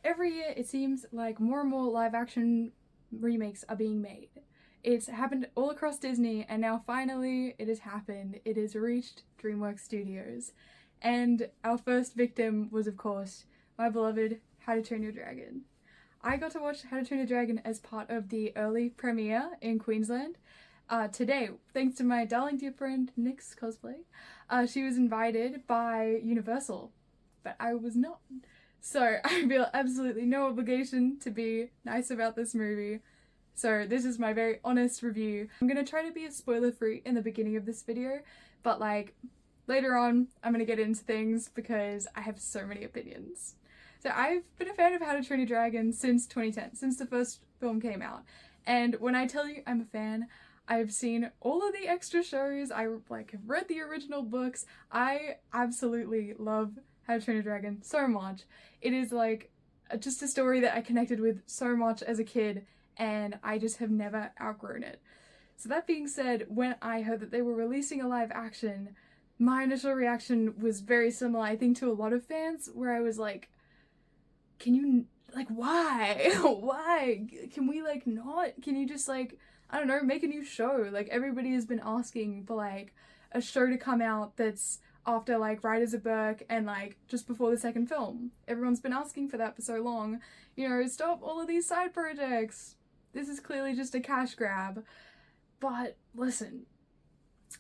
every year it seems like more and more live action remakes are being made. It's happened all across Disney, and now finally it has happened. It has reached DreamWorks Studios. And our first victim was, of course, my beloved How to Train Your Dragon. I got to watch How to Train Your Dragon as part of the early premiere in Queensland today, thanks to my darling dear friend Nyx Cosplay. She was invited by Universal, but I was not. So I feel absolutely no obligation to be nice about this movie. So this is my very honest review. I'm gonna try to be as spoiler free in the beginning of this video, but like later on I'm gonna get into things because I have so many opinions. So I've been a fan of How to Train Your Dragon since 2010, since the first film came out. And when I tell you I'm a fan, I've seen all of the extra shows, I have read the original books. I absolutely love How to Train Your Dragon so much. It is like just a story that I connected with so much as a kid, and I just have never outgrown it. So that being said, when I heard that they were releasing a live action, my initial reaction was very similar, I think, to a lot of fans, where I was like, can you, like, why? Why? Can we, like, not? Can you just, like, I don't know, make a new show? Like, everybody has been asking for, like, a show to come out that's after, like, Riders of Berk and, like, just before the second film. Everyone's been asking for that for so long. You know, stop all of these side projects. This is clearly just a cash grab. But, listen,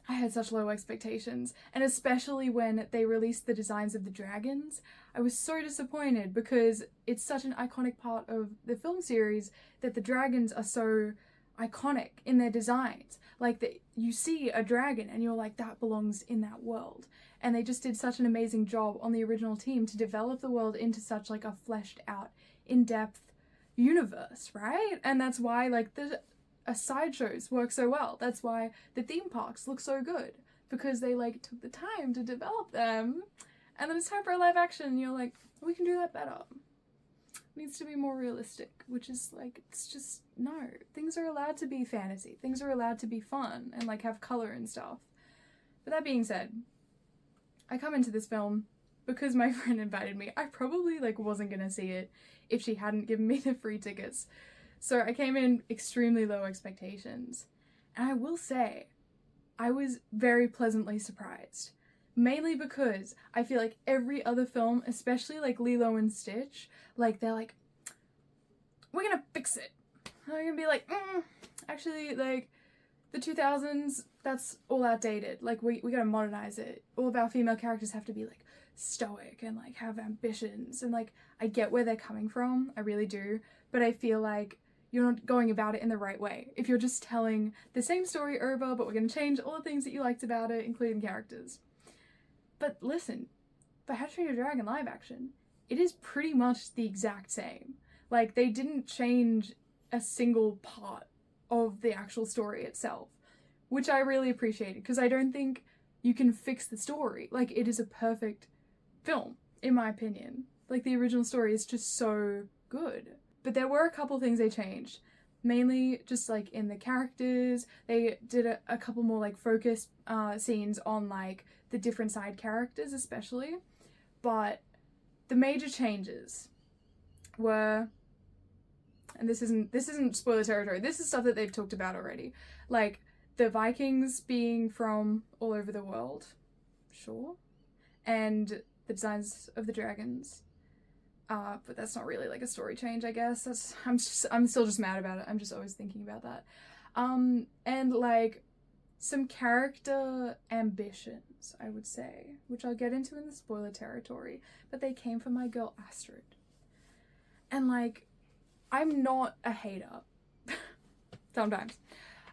I had such low expectations, and especially when they released the designs of the dragons, I was so disappointed because it's such an iconic part of the film series that the dragons are so iconic in their designs. Like, you see a dragon and you're like, that belongs in that world. And they just did such an amazing job on the original team to develop the world into such like a fleshed out, in-depth universe, right? And that's why like the sideshows work so well. That's why the theme parks look so good, because they like took the time to develop them. And then it's time for a live action and you're like, we can do that better. It needs to be more realistic, which is like, it's just, no. Things are allowed to be fantasy. Things are allowed to be fun and like have color and stuff. But that being said, I come into this film because my friend invited me. I probably like wasn't gonna see it if she hadn't given me the free tickets. So I came in extremely low expectations. And I will say, I was very pleasantly surprised. Mainly because I feel like every other film, especially like Lilo and Stitch, like they're like, we're gonna fix it. They're gonna be like, actually like the 2000s, that's all outdated. Like we gotta modernize it. All of our female characters have to be like stoic and like have ambitions, and like I get where they're coming from, I really do, but I feel like you're not going about it in the right way. If you're just telling the same story over, but we're gonna change all the things that you liked about it, including characters. But listen, by How to Train Your Dragon live action, it is pretty much the exact same. Like, they didn't change a single part of the actual story itself, which I really appreciated, because I don't think you can fix the story. Like, it is a perfect film, in my opinion. Like, the original story is just so good. But there were a couple things they changed. Mainly just like in the characters. They did a couple more like focus scenes on like the different side characters especially. But the major changes were, and this isn't spoiler territory, this is stuff that they've talked about already. Like the Vikings being from all over the world, sure. And the designs of the dragons. But that's not really like a story change, I guess. I'm still just mad about it. I'm just always thinking about that. And like some character ambitions, I would say, which I'll get into in the spoiler territory, but they came from my girl Astrid. And like, I'm not a hater. Sometimes.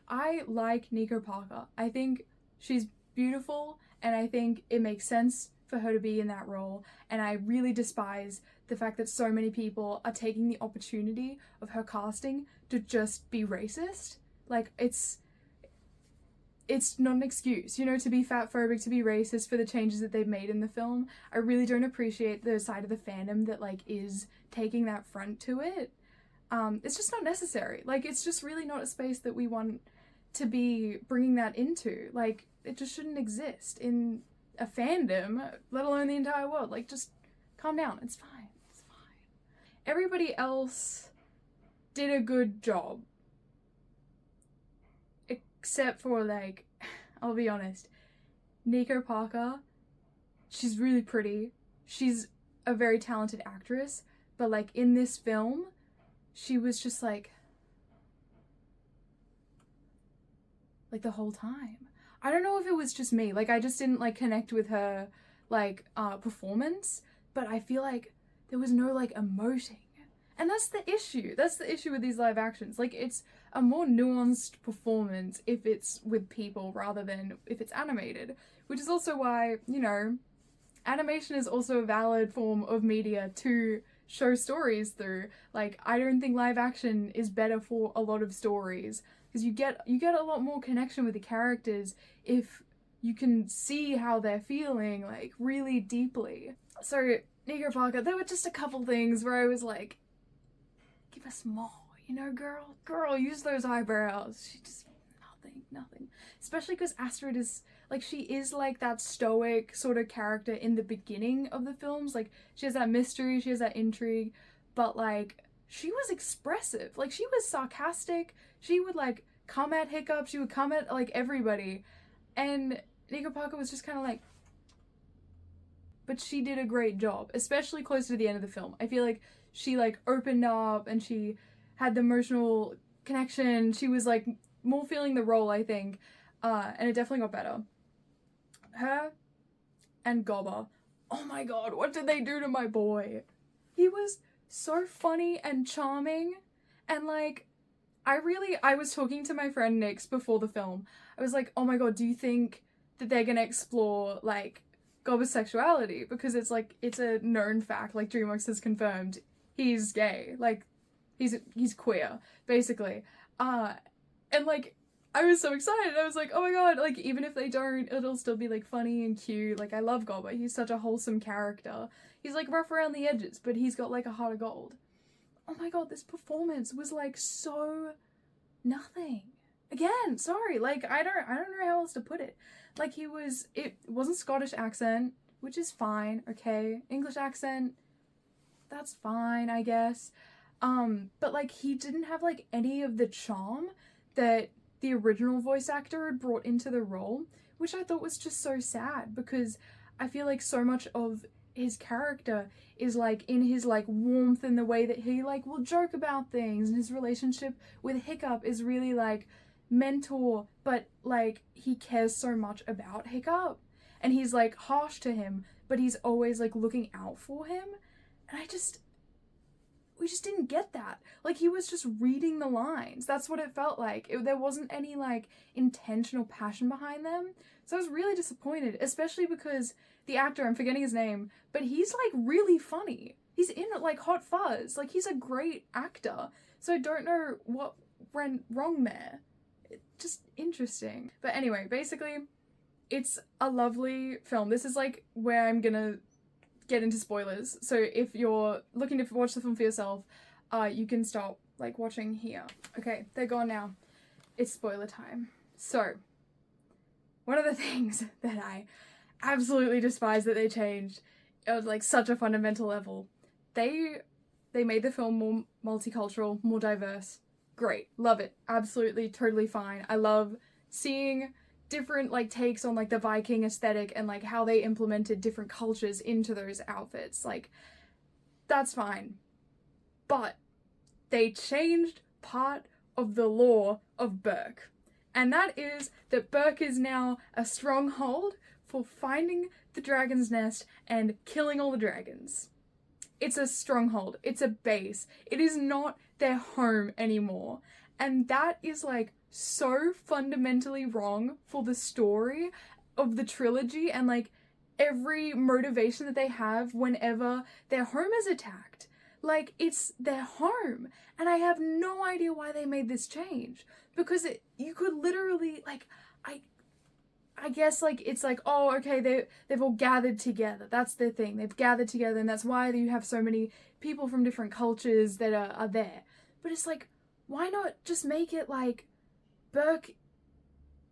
I like Nico Parker. I think she's beautiful, and I think it makes sense for her to be in that role, and I really despise the fact that so many people are taking the opportunity of her casting to just be racist. Like, it's not an excuse, you know, to be fatphobic, to be racist for the changes that they've made in the film. I really don't appreciate the side of the fandom that like is taking that front to it. It's just not necessary. Like, it's just really not a space that we want to be bringing that into. Like, it just shouldn't exist in a fandom, let alone the entire world. Like, just calm down. It's fine. It's fine. everybody else did a good job. Except for, like, I'll be honest, Nico Parker, she's really pretty. She's a very talented actress, but, like, in this film, she was just, like the whole time. I don't know if it was just me. Like, I just didn't, like, connect with her, like, performance, but I feel like there was no, like, emoting. And that's the issue. That's the issue with these live actions. Like, it's a more nuanced performance if it's with people rather than if it's animated. Which is also why, you know, animation is also a valid form of media to show stories through. Like, I don't think live action is better for a lot of stories, because you get a lot more connection with the characters if you can see how they're feeling, like, really deeply. So, Nico Parker, there were just a couple things where I was like, give us more, you know, girl, use those eyebrows. She just, nothing. Especially because Astrid is, like, she is, like, that stoic sort of character in the beginning of the films. Like, she has that mystery, she has that intrigue, but, like, she was expressive. Like, she was sarcastic. She would, like, come at Hiccup. She would come at, like, everybody. And Nico Parker was just kind of like... But she did a great job, especially close to the end of the film. I feel like she, like, opened up and she had the emotional connection. She was, like, more feeling the role, I think. And it definitely got better. Her and Gobber. Oh my god, what did they do to my boy? He was so funny and charming, and, like, I was talking to my friend Nix before the film. I was like, oh my god, do you think that they're gonna explore, like, Gobber's sexuality? Because it's, like, it's a known fact, like, DreamWorks has confirmed he's gay, like, he's queer, basically. And, like, I was so excited. I was like, oh my god, like, even if they don't, it'll still be, like, funny and cute. Like, I love Gobber. He's such a wholesome character. He's, like, rough around the edges, but he's got, like, a heart of gold. Oh my god, this performance was, like, so nothing. Again, sorry, like, I don't know how else to put it. Like, it wasn't Scottish accent, which is fine, okay? English accent, that's fine, I guess. But, like, he didn't have, like, any of the charm that the original voice actor had brought into the role, which I thought was just so sad, because I feel like so much of his character is, like, in his, like, warmth and the way that he, like, will joke about things, and his relationship with Hiccup is really, like, mentor, but, like, he cares so much about Hiccup, and he's, like, harsh to him, but he's always, like, looking out for him, and we just didn't get that. Like, he was just reading the lines. That's what it felt like. There wasn't any, like, intentional passion behind them. So I was really disappointed, especially because the actor, I'm forgetting his name, but he's, like, really funny. He's in, like, Hot Fuzz. Like, he's a great actor. So I don't know what went wrong there. Just interesting. But anyway, basically, it's a lovely film. This is, like, where I'm gonna get into spoilers, so if you're looking to watch the film for yourself, you can stop, like, watching here. Okay, they're gone now. It's spoiler time. So, one of the things that I absolutely despise that they changed, at, like, such a fundamental level, they made the film more multicultural, more diverse. Great, love it, absolutely, totally fine. I love seeing different, like, takes on, like, the Viking aesthetic and, like, how they implemented different cultures into those outfits. Like, that's fine. But they changed part of the lore of Berk. And that is that Berk is now a stronghold for finding the dragon's nest and killing all the dragons. It's a stronghold. It's a base. It is not their home anymore. And that is, like, so fundamentally wrong for the story of the trilogy and, like, every motivation that they have whenever their home is attacked. Like, it's their home. And I have no idea why they made this change. Because you could literally, like, I guess, like, it's like, oh, okay, they've all gathered together. That's their thing. They've gathered together, and that's why you have so many people from different cultures that are there. But it's like, why not just make it, like, Berk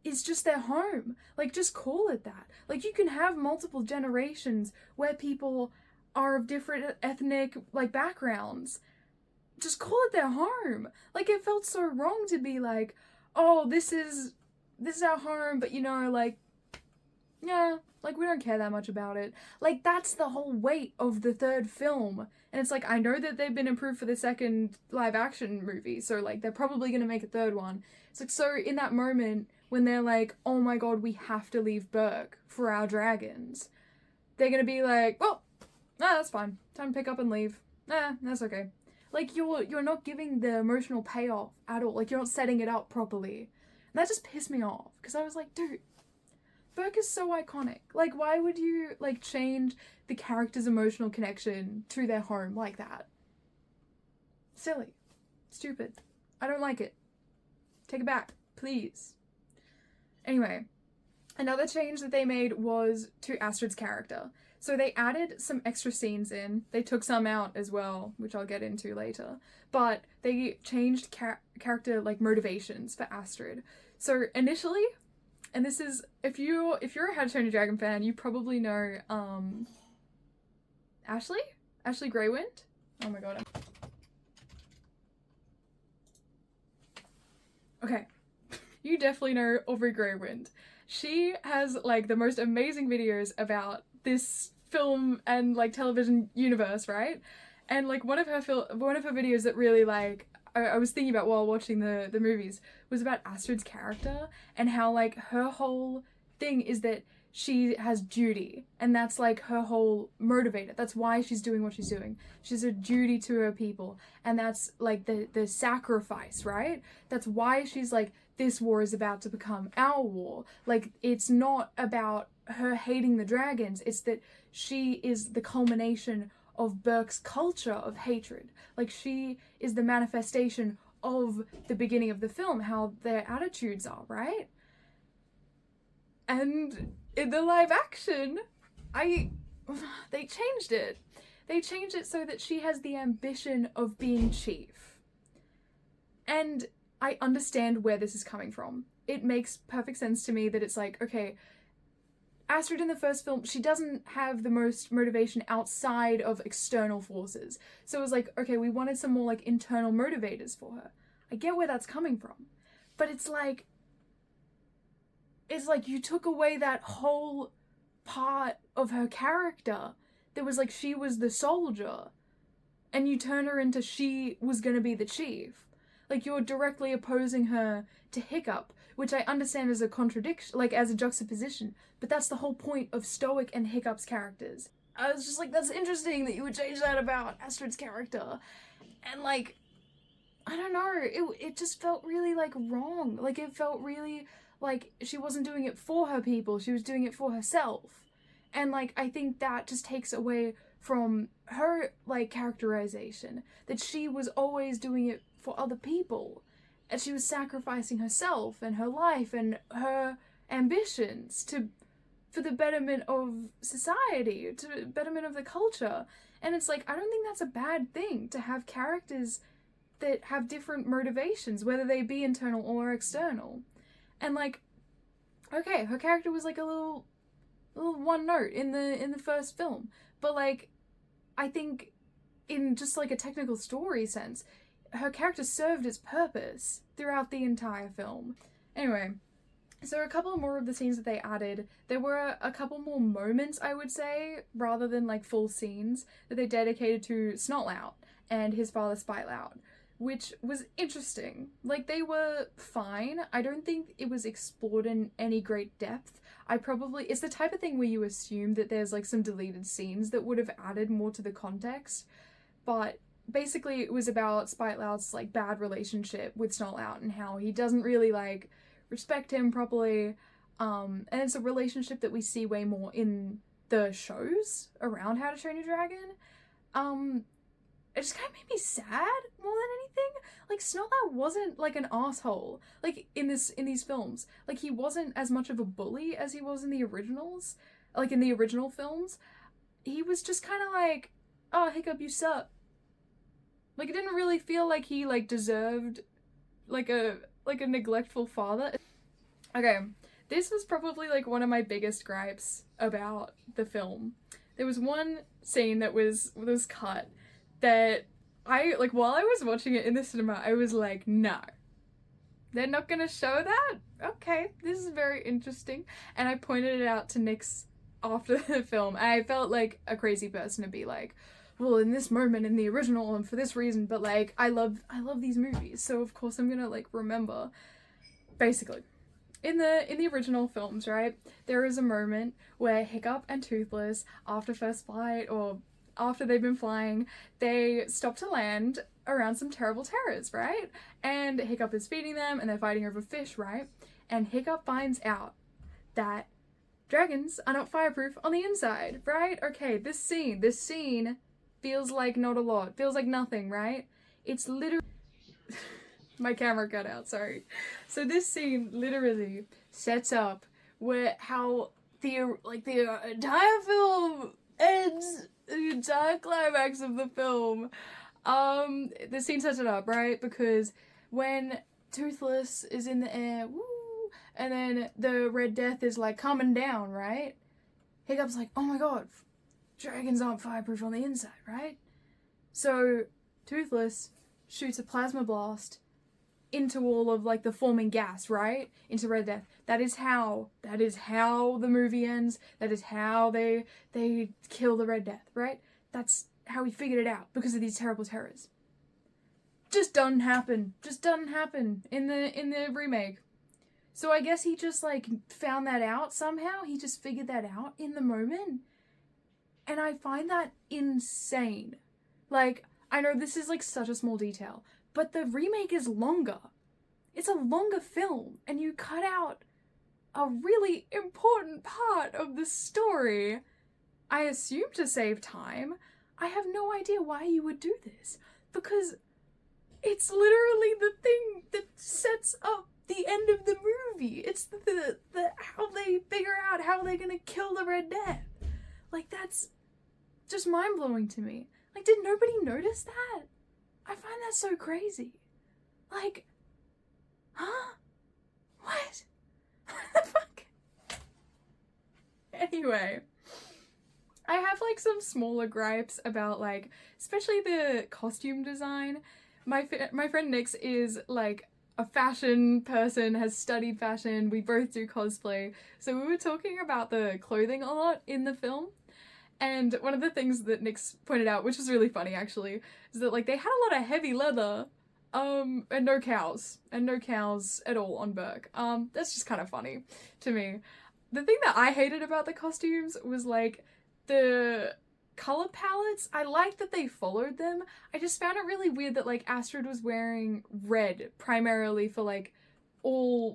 is just their home? Like, just call it that. Like, you can have multiple generations where people are of different ethnic, like, backgrounds. Just call it their home. Like, it felt so wrong to be like, oh, this is our home, but you know, like, yeah, like, we don't care that much about it. Like, that's the whole weight of the third film. And it's like, I know that they've been approved for the second live action movie, so like, they're probably gonna make a third one. It's like, so in that moment, when they're like, oh my god, we have to leave Berk for our dragons, they're gonna be like, well, nah, that's fine. Time to pick up and leave. Nah, that's okay. Like, you're not giving the emotional payoff at all. Like, you're not setting it up properly. And that just pissed me off, because I was like, dude, Berk is so iconic. Like, why would you, like, change the character's emotional connection to their home like that? Silly. Stupid. I don't like it. Take it back, please. Anyway, another change that they made was to Astrid's character. So they added some extra scenes in. They took some out as well, which I'll get into later. But they changed character, like, motivations for Astrid. So initially, and this is, if you're a How to Train Your Dragon fan, you probably know, Ashley Greywind? Oh my god. Okay. You definitely know Aubrey Greywind. She has, like, the most amazing videos about this film and, like, television universe, right? And, like, one of her videos that really, like, I was thinking about while watching the movies was about Astrid's character and how, like, her whole thing is that she has duty, and that's, like, her whole motivator. That's why she's doing what she's doing. She's a duty to her people, and that's, like, the sacrifice, right? That's why she's like, this war is about to become our war. Like, it's not about her hating the dragons, it's that she is the culmination of Berk's culture of hatred. Like, she is the manifestation of the beginning of the film, how their attitudes are, right? And in the live action, they changed it. They changed it so that she has the ambition of being chief. And I understand where this is coming from. It makes perfect sense to me that it's like, okay, Astrid in the first film, she doesn't have the most motivation outside of external forces. So it was like, okay, we wanted some more, like, internal motivators for her. I get where that's coming from. But it's like you took away that whole part of her character that was like, she was the soldier, and you turn her into she was gonna be the chief. Like, you're directly opposing her to Hiccup, which I understand as a contradiction, like, as a juxtaposition, but that's the whole point of Stoic and Hiccup's characters. I was just like, that's interesting that you would change that about Astrid's character. And, like, I don't know, it just felt really, like, wrong. Like, it felt really like she wasn't doing it for her people, she was doing it for herself. And, like, I think that just takes away from her, like, characterization, that she was always doing it for other people, and she was sacrificing herself and her life and her ambitions for the betterment of society, to the betterment of the culture. And it's like, I don't think that's a bad thing to have characters that have different motivations, whether they be internal or external. And, like, okay, her character was like a little one note in the first film, but, like, I think in just, like, a technical story sense, her character served its purpose throughout the entire film. Anyway, so a couple more of the scenes that they added, there were a couple more moments, I would say, rather than, like, full scenes, that they dedicated to Snotlout and his father Spitelout, which was interesting. Like, they were fine. I don't think it was explored in any great depth. It's the type of thing where you assume that there's, like, some deleted scenes that would have added more to the context, but basically it was about Spitelout's, like, bad relationship with Snotlout and how he doesn't really, like, respect him properly, and it's a relationship that we see way more in the shows around How to Train Your Dragon. It just kind of made me sad more than anything. Like, Snotlout wasn't, like, an asshole, like, in these films. Like, he wasn't as much of a bully as he was in the originals, like, in the original films. He was just kind of like, oh, Hiccup, you suck. Like, it didn't really feel like he, like, deserved, like a neglectful father. Okay, this was probably, like, one of my biggest gripes about the film. there was one scene that was cut that I, like, while I was watching it in the cinema, I was like, no. They're not gonna show that? Okay, this is very interesting. And I pointed it out to Nyx after the film. I felt like a crazy person to be like, well, in this moment in the original and for this reason, but like I love these movies, so of course I'm gonna like remember. Basically, in the original films, right, there is a moment where Hiccup and Toothless, after first flight or after they've been flying, they stop to land around some terrible terrors, right? And Hiccup is feeding them and they're fighting over fish, right? And Hiccup finds out that dragons are not fireproof on the inside, right? Okay, this scene feels like not a lot, feels like nothing, right? It's literally my camera cut out, sorry. So this scene literally sets up where how the entire film ends, the entire climax of the film. The scene sets it up, right? Because when Toothless is in the air, woo, and then the Red Death is like coming down, right? Hiccup's like, oh my god, dragons aren't fireproof on the inside, right? So Toothless shoots a plasma blast into all of like the forming gas, right? Into Red Death. That is how the movie ends. That is how they kill the Red Death, right? That's how we figured it out because of these terrible terrors. Just doesn't happen in the remake. So I guess he just like found that out somehow. He just figured that out in the moment. And I find that insane. Like, I know this is like such a small detail, but the remake is longer. It's a longer film, and you cut out a really important part of the story. I assume to save time. I have no idea why you would do this, because it's literally the thing that sets up the end of the movie. It's the how they figure out how they're gonna kill the Red Death. Like, that's just mind-blowing to me. Like, did nobody notice that? I find that so crazy. Like, huh? What? What the fuck? Anyway, I have like some smaller gripes about like, especially the costume design. My friend Nyx is like a fashion person, has studied fashion. We both do cosplay. So we were talking about the clothing a lot in the film. And one of the things that Nyx pointed out, which was really funny actually, is that like they had a lot of heavy leather, and no cows at all on Burke. That's just kind of funny to me. The thing that I hated about the costumes was like the color palettes. I liked that they followed them. I just found it really weird that like Astrid was wearing red primarily for like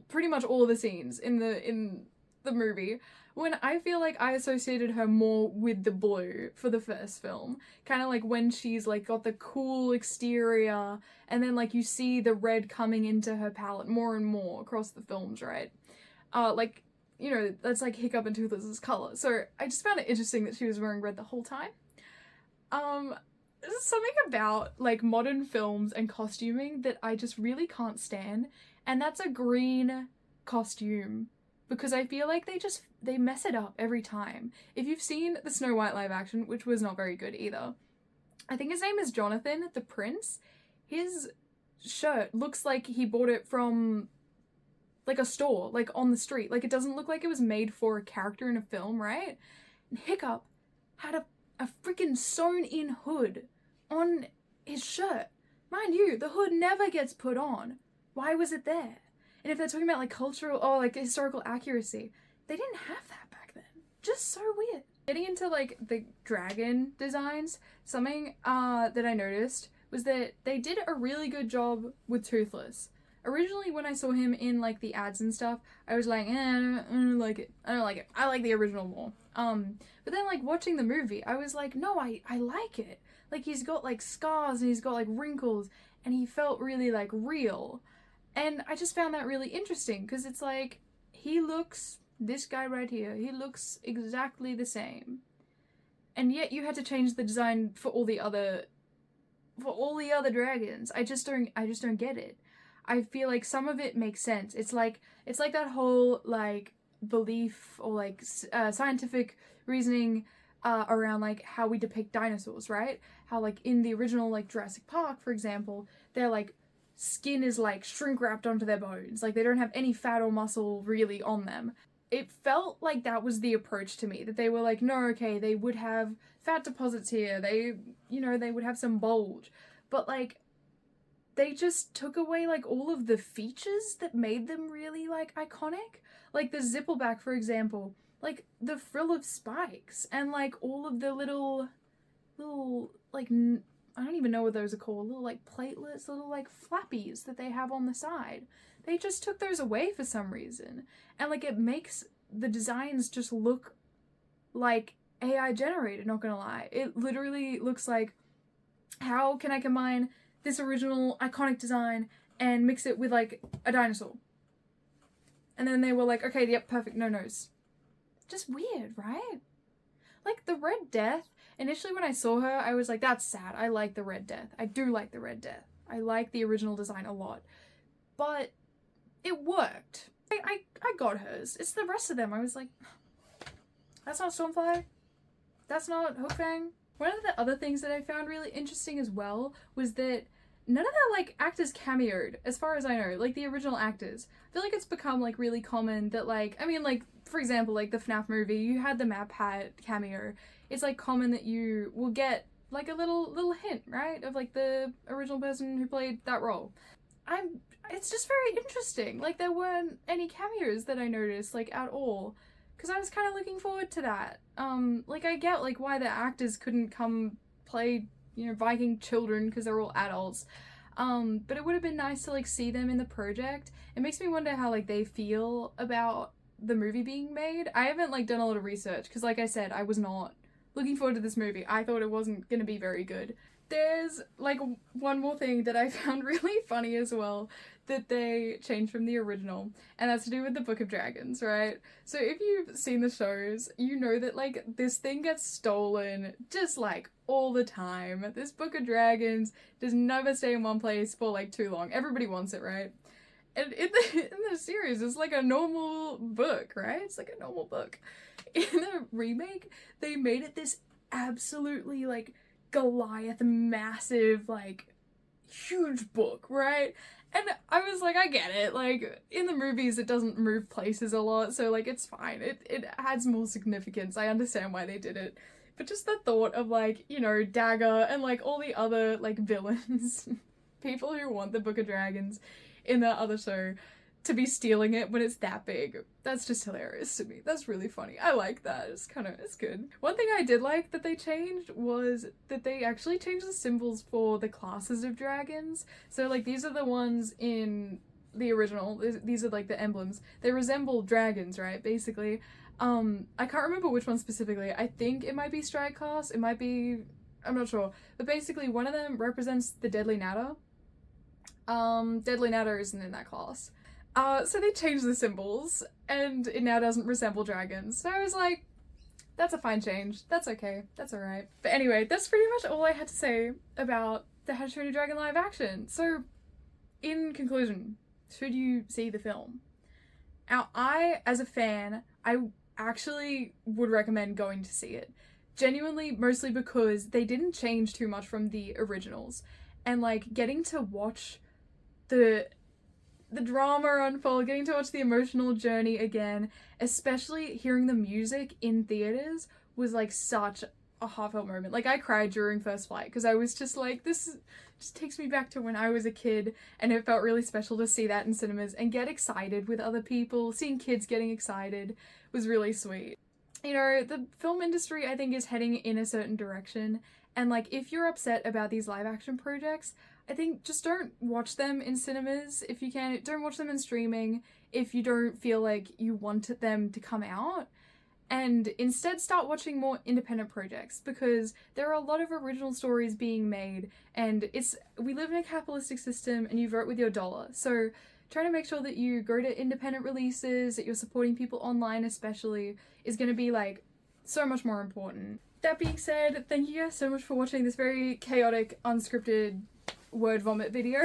pretty much all of the scenes in the movie, when I feel like I associated her more with the blue for the first film. Kind of like when she's like got the cool exterior and then like you see the red coming into her palette more and more across the films, right? Like, you know, that's like Hiccup and Toothless's color. So I just found it interesting that she was wearing red the whole time. There's something about like modern films and costuming that I just really can't stand, and that's a green costume. Because I feel like they mess it up every time. If you've seen the Snow White live action, which was not very good either, I think his name is Jonathan, the prince, his shirt looks like he bought it from like a store, like on the street. Like, it doesn't look like it was made for a character in a film, right? And Hiccup had a freaking sewn in hood on his shirt. Mind you, the hood never gets put on. Why was it there? And if they're talking about like cultural or like historical accuracy, they didn't have that back then. Just so weird. Getting into like the dragon designs, something that I noticed was that they did a really good job with Toothless. Originally when I saw him in like the ads and stuff, I was like, I don't like it. I like the original more. But then like watching the movie, I was like, no, I like it. Like, he's got like scars and he's got like wrinkles and he felt really like real. And I just found that really interesting because it's like, this guy right here, he looks exactly the same. And yet you had to change the design for all the other dragons. I just don't get it. I feel like some of it makes sense. It's like that whole like belief or like scientific reasoning around like how we depict dinosaurs, right? How like in the original like Jurassic Park, for example, their like skin is like shrink wrapped onto their bones. Like they don't have any fat or muscle really on them. It felt like that was the approach to me, that they were like, no, okay, they would have fat deposits here, they, you know, they would have some bulge, but like they just took away like all of the features that made them really like iconic. Like the zippleback, for example, like the frill of spikes and like all of the little like I don't even know what those are called, little like platelets, little like flappies that they have on the side. They just took those away for some reason. And like it makes the designs just look like AI generated, not gonna lie. It literally looks like, how can I combine this original iconic design and mix it with like a dinosaur? And then they were like, okay, yep, perfect, no nose. Just weird, right? Like the Red Death, initially when I saw her, I was like, that's sad. I like the Red Death. I do like the Red Death. I like the original design a lot. But it worked. I got hers. It's the rest of them. I was like, that's not Stormfly. That's not Hookfang. One of the other things that I found really interesting as well was that none of the like actors cameoed, as far as I know, like the original actors. I feel like it's become like really common that like, I mean like, for example, like the FNAF movie, you had the Map Hat cameo. It's like common that you will get like a little hint, right, of like the original person who played that role. It's just very interesting. Like there weren't any cameos that I noticed like at all, because I was kind of looking forward to that. Like I get like why the actors couldn't come play, you know, Viking children because they're all adults. But it would have been nice to like see them in the project. It makes me wonder how like they feel about the movie being made. I haven't like done a lot of research because like I said, I was not looking forward to this movie. I thought it wasn't gonna be very good. There's like one more thing that I found really funny as well that they changed from the original, and that's to do with the Book of Dragons, right? So if you've seen the shows, you know that like this thing gets stolen just like all the time. This Book of Dragons does never stay in one place for like too long. Everybody wants it, right? And in the series, it's like a normal book, right? It's like a normal book. In the remake, they made it this absolutely like Goliath, massive, like huge book, right? And I was like, I get it. Like in the movies, it doesn't move places a lot, so like it's fine. It adds more significance. I understand why they did it. But just the thought of like, you know, Dagger and like all the other like villains, people who want the Book of Dragons in that other show, to be stealing it when it's that big, that's just hilarious to me. That's really funny. I like that. It's good. One thing I did like that they changed was that they actually changed the symbols for the classes of dragons. So like these are the ones in the original. These are like the emblems. They resemble dragons, right? Basically. I can't remember which one specifically. I think it might be Strike Class. It might be, I'm not sure. But basically one of them represents the Deadly Natter. Deadly Natter isn't in that class. So they changed the symbols, and it now doesn't resemble dragons. So I was like, that's a fine change. That's okay. That's alright. But anyway, that's pretty much all I had to say about the How to Train Your Dragon live action. So, in conclusion, should you see the film? Now, I, as a fan, I actually would recommend going to see it. Genuinely, mostly because they didn't change too much from the originals. And, like, getting to watch the drama unfold, getting to watch the emotional journey again, especially hearing the music in theaters, was like such a heartfelt moment. Like I cried during First Flight because I was just like, this just takes me back to when I was a kid, and it felt really special to see that in cinemas and get excited with other people. Seeing kids getting excited was really sweet. You know, the film industry, I think, is heading in a certain direction, and like if you're upset about these live action projects, I think just don't watch them in cinemas if you can. Don't watch them in streaming if you don't feel like you want them to come out. And instead start watching more independent projects, because there are a lot of original stories being made, and we live in a capitalistic system and you vote with your dollar. So trying to make sure that you go to independent releases, that you're supporting people online especially, is going to be like so much more important. That being said, thank you guys so much for watching this very chaotic, unscripted word vomit video.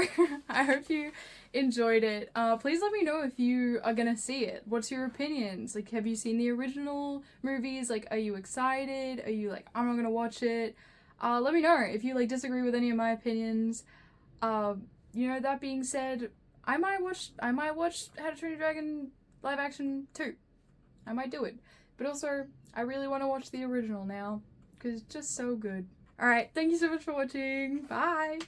I hope you enjoyed it. Please let me know if you are gonna see it. What's your opinions? Like, have you seen the original movies? Like, are you excited? Are you like, I'm not gonna watch it? Let me know if you like disagree with any of my opinions. You know, that being said, I might watch How to Train Your Dragon live action too. I might do it. But also, I really want to watch the original now because it's just so good. Alright, thank you so much for watching. Bye!